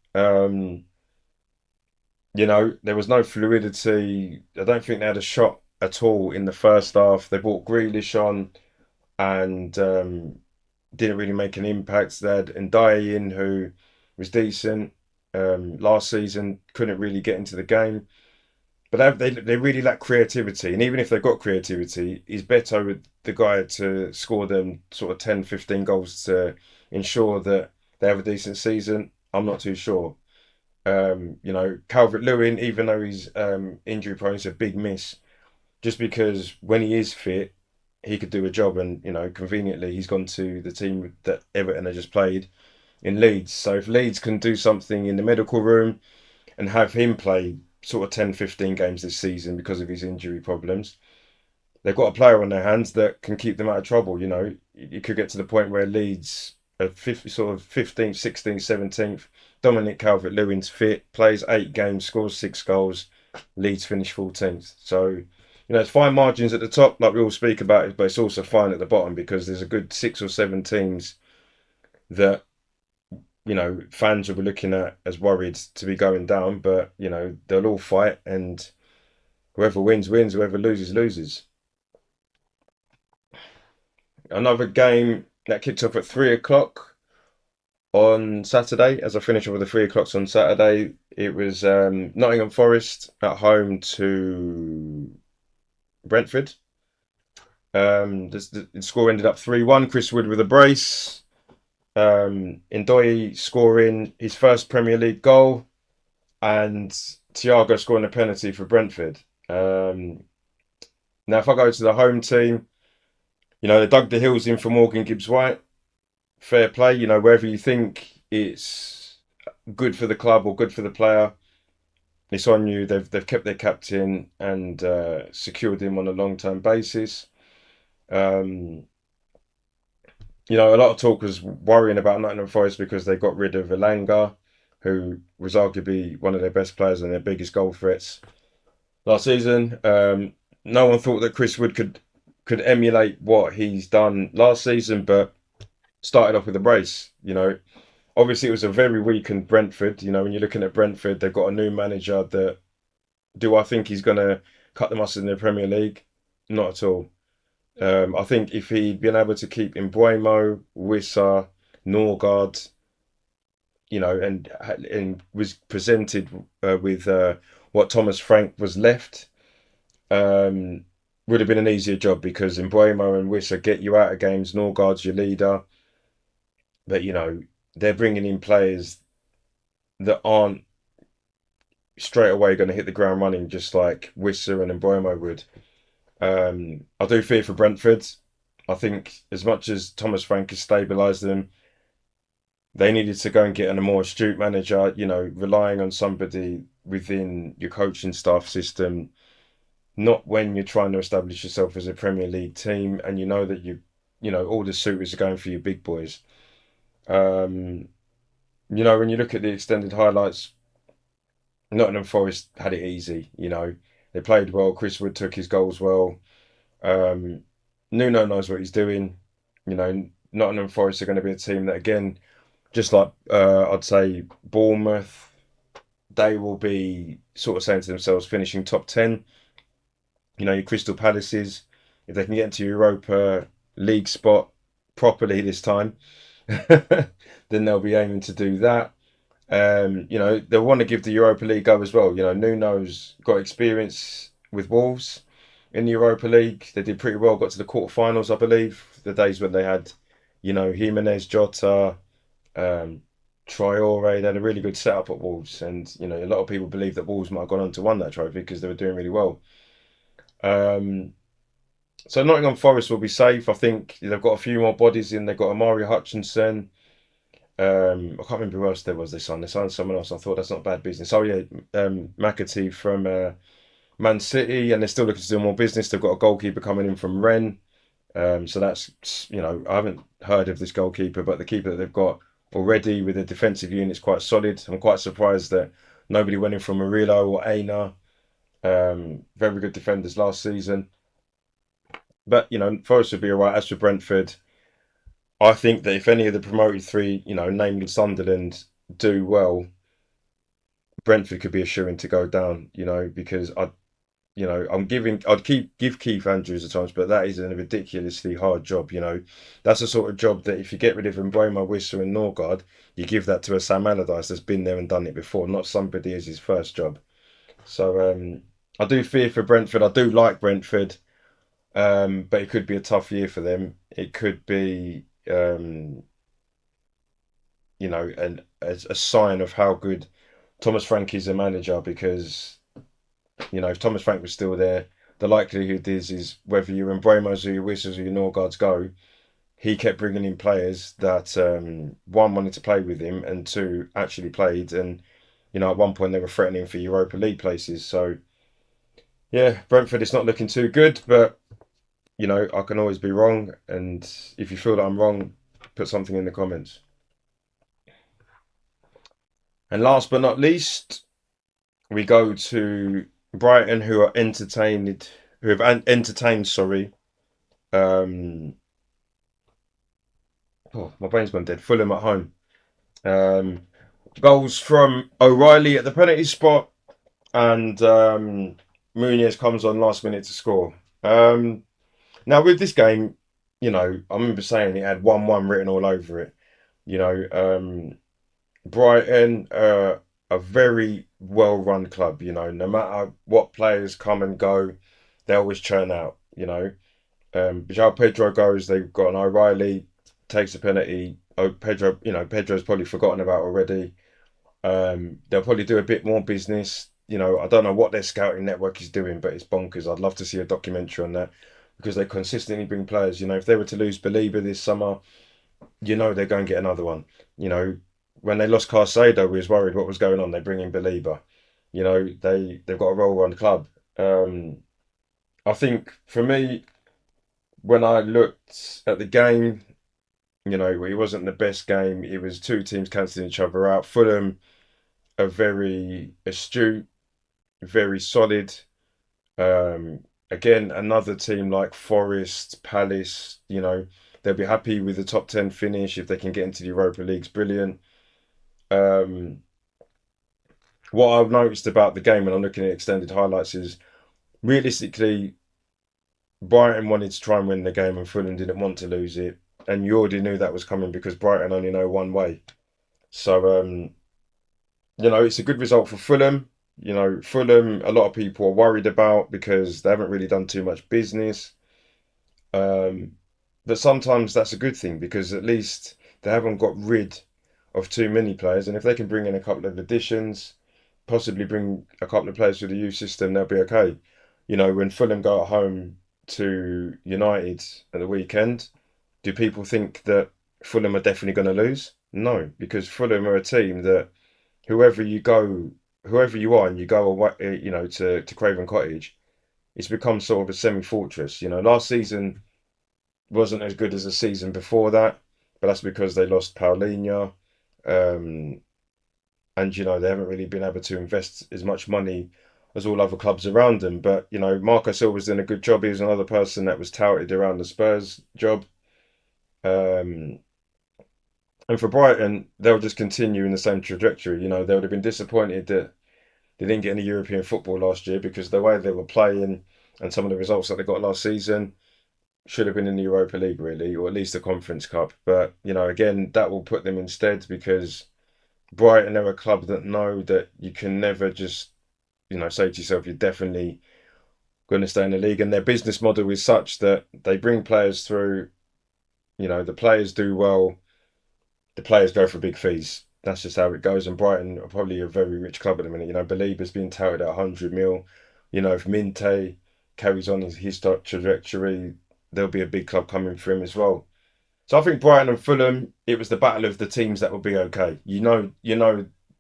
You know, there was no fluidity. I don't think they had a shot at all in the first half. They brought Grealish on and didn't really make an impact. They had Ndiaye in who was decent last season, couldn't really get into the game. But they really lack creativity. And even if they've got creativity, is Beto the guy to score them sort of 10, 15 goals to ensure that they have a decent season? I'm not too sure. You know, Calvert-Lewin, even though he's injury prone, is a big miss just because when he is fit, he could do a job. And, you know, conveniently, he's gone to the team that Everton have just played in Leeds. So if Leeds can do something in the medical room and have him play sort of 10, 15 games this season because of his injury problems, they've got a player on their hands that can keep them out of trouble. You know, you could get to the point where Leeds are sort of 15th, 16th, 17th. Dominic Calvert-Lewin's fit, plays 8 games, scores 6 goals. Leeds finish 14th. So, you know, it's fine margins at the top, like we all speak about it, but it's also fine at the bottom because there's a good 6 or 7 teams that, you know, fans will be looking at as worried to be going down, but, you know, they'll all fight and whoever wins, wins, whoever loses, loses. Another game that kicked off at 3 o'clock on Saturday. As I finished off with the 3 o'clocks on Saturday, it was Nottingham Forest at home to Brentford. The score ended up 3-1. Chris Wood with a brace. Ndoye scoring his first Premier League goal, and Thiago scoring a penalty for Brentford. Now, if I go to the home team, you know, they dug the heels in for Morgan Gibbs White. Fair play, you know, wherever you think it's good for the club or good for the player, it's on you. They've kept their captain and secured him on a long term basis. Um, you know, a lot of talk was worrying about Nottingham Forest because they got rid of Elanga, who was arguably one of their best players and their biggest goal threats last season. No one thought that Chris Wood could emulate what he's done last season, but started off with a brace. You know, obviously it was a very weakened Brentford. You know, when you're looking at Brentford, they've got a new manager that. Do I think he's going to cut the mustard in the Premier League? Not at all. I think if he'd been able to keep Embuemo, Wissa, Norgard, you know, and was presented with what Thomas Frank was left, um, would have been an easier job because Embuemo and Wissa get you out of games. Norgard's your leader, but you know they're bringing in players that aren't straight away going to hit the ground running, just like Wissa and Embuemo would. I do fear for Brentford. I think as much as Thomas Frank has stabilised them, they needed to go and get a more astute manager, you know, relying on somebody within your coaching staff system, not when you're trying to establish yourself as a Premier League team and you know that you know, all the suitors are going for your big boys. Um, you know, when you look at the extended highlights, Nottingham Forest had it easy, you know. They played well. Chris Wood took his goals well. Um, Nuno knows what he's doing. You know, Nottingham Forest are going to be a team that, again, just like I'd say Bournemouth, they will be sort of saying to themselves, finishing top 10. You know, your Crystal Palaces, if they can get into Europa League spot properly this time, then they'll be aiming to do that. You know, they'll want to give the Europa League go as well. You know, Nuno's got experience with Wolves in the Europa League. They did pretty well, got to the quarterfinals, I believe. The days when they had, you know, Jimenez, Jota, um, Traore. They had a really good setup at Wolves. And, you know, a lot of people believe that Wolves might have gone on to win that trophy because they were doing really well. Um, so Nottingham Forest will be safe. I think they've got a few more bodies in. They've got Amari Hutchinson. I can't remember who else there was. They signed someone else. I thought that's not bad business. Oh yeah, McAtee from Man City, and they're still looking to do more business. They've got a goalkeeper coming in from Rennes. So that's, you know, I haven't heard of this goalkeeper, but the keeper that they've got already with the defensive unit is quite solid. I'm quite surprised that nobody went in from Murillo or Aina. Very good defenders last season. But Forest would be all right. As for Brentford, I think that if any of the promoted three, namely Sunderland, do well, Brentford could be a shoo-in to go down. Because I'd give Keith Andrews a chance, but that is a ridiculously hard job. That's the sort of job that if you get rid of Mboma, Wissa, and Norgard, you give that to a Sam Allardyce that's been there and done it before, not somebody as his first job. So I do fear for Brentford. I do like Brentford, but it could be a tough year for them. It could be, a sign of how good Thomas Frank is a manager because if Thomas Frank was still there, the likelihood is whether your Embremas or your Whistles or your Norgards go, he kept bringing in players that one wanted to play with him and two actually played, and at one point they were threatening for Europa League places. So yeah, Brentford is not looking too good, but I can always be wrong, and if you feel that I'm wrong, put something in the comments. And last but not least, we go to Brighton, who have entertained. Sorry, um, oh, my brain's gone dead. Fulham at home. Um, Goals from O'Reilly at the penalty spot, and Muniz comes on last minute to score. Now with this game, I remember saying it had 1-1 written all over it. You know, Brighton are a very well run club. No matter what players come and go, they always churn out. João Pedro goes, they've got an O'Reilly, takes a penalty. Oh, Pedro, Pedro's probably forgotten about already. They'll probably do a bit more business. I don't know what their scouting network is doing, but it's bonkers. I'd love to see a documentary on that because they consistently bring players. If they were to lose Belieber this summer, they're going to get another one. When they lost Carcedo, we was worried what was going on. They bring in Belieber. They've got a well-run club. I think for me, when I looked at the game, it wasn't the best game. It was two teams cancelling each other out. Fulham are very astute, very solid. Again, another team like Forest, Palace, they'll be happy with the top 10 finish if they can get into the Europa League's brilliant. Um, what I've noticed about the game when I'm looking at extended highlights is realistically, Brighton wanted to try and win the game and Fulham didn't want to lose it. And you already knew that was coming because Brighton only know one way. So, it's a good result for Fulham. Fulham, a lot of people are worried about because they haven't really done too much business. Um, but sometimes that's a good thing because at least they haven't got rid of too many players. And if they can bring in a couple of additions, possibly bring a couple of players through the youth system, they'll be okay. When Fulham go at home to United at the weekend, do people think that Fulham are definitely going to lose? No, because Fulham are a team that whoever you go, whoever you are, and you go away, to Craven Cottage, it's become sort of a semi-fortress. Last season wasn't as good as the season before that, but that's because they lost Paulinho, um, and they haven't really been able to invest as much money as all other clubs around them. But Marco Silva's doing a good job. He was another person that was touted around the Spurs job. Um, and for Brighton, they'll just continue in the same trajectory. They would have been disappointed that they didn't get any European football last year because the way they were playing and some of the results that they got last season should have been in the Europa League, really, or at least the Conference Cup. But, again, that will put them instead because Brighton are a club that know that you can never just, say to yourself, you're definitely going to stay in the league. And their business model is such that they bring players through, the players do well, the players go for big fees. That's just how it goes. And Brighton are probably a very rich club at the minute. Belieber's been touted at 100 mil. If Minte carries on his trajectory, there'll be a big club coming for him as well. So I think Brighton and Fulham, it was the battle of the teams that will be okay.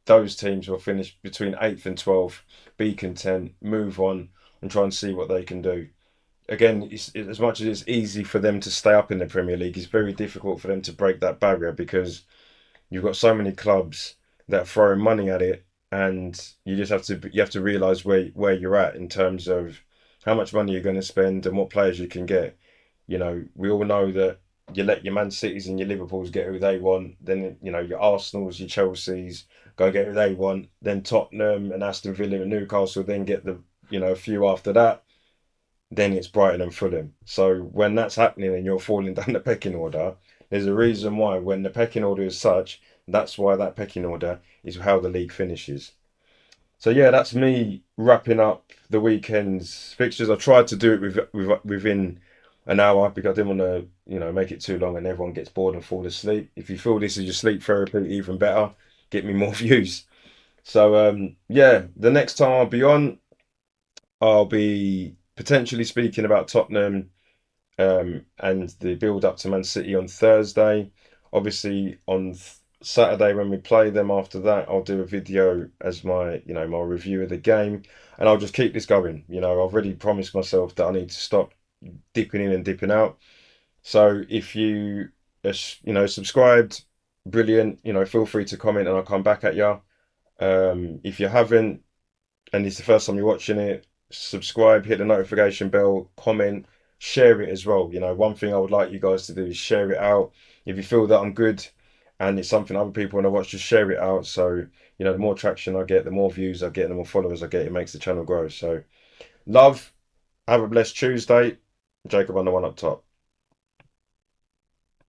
Those teams will finish between 8th and 12th, be content, move on, and try and see what they can do. Again, as much as it's easy for them to stay up in the Premier League, it's very difficult for them to break that barrier because you've got so many clubs that are throwing money at it, and you have to realise where you're at in terms of how much money you're going to spend and what players you can get. We all know that you let your Man Cities and your Liverpools get who they want, then your Arsenals, your Chelseas go get who they want, then Tottenham and Aston Villa and Newcastle then get the a few after that, then it's Brighton and Fulham. So when that's happening and you're falling down the pecking order, there's a reason why when the pecking order is such, that's why that pecking order is how the league finishes. So yeah, that's me wrapping up the weekend's fixtures. I tried to do it within an hour because I didn't want to, make it too long and everyone gets bored and fall asleep. If you feel this is your sleep therapy, even better, get me more views. So yeah, the next time I'll be on, I'll be potentially speaking about Tottenham and the build up to Man City on Thursday. Obviously, on Saturday when we play them, after that, I'll do a video as my review of the game, and I'll just keep this going. I've already promised myself that I need to stop dipping in and dipping out. So if you, subscribed, brilliant. Feel free to comment, and I'll come back at you. If you haven't, and it's the first time you're watching it, subscribe, hit the notification bell, comment, share it as well. One thing I would like you guys to do is share it out. If you feel that I'm good and it's something other people want to watch, just share it out. So, the more traction I get, the more views I get, the more followers I get, it makes the channel grow. So, love, have a blessed Tuesday. Jacob on the one up top.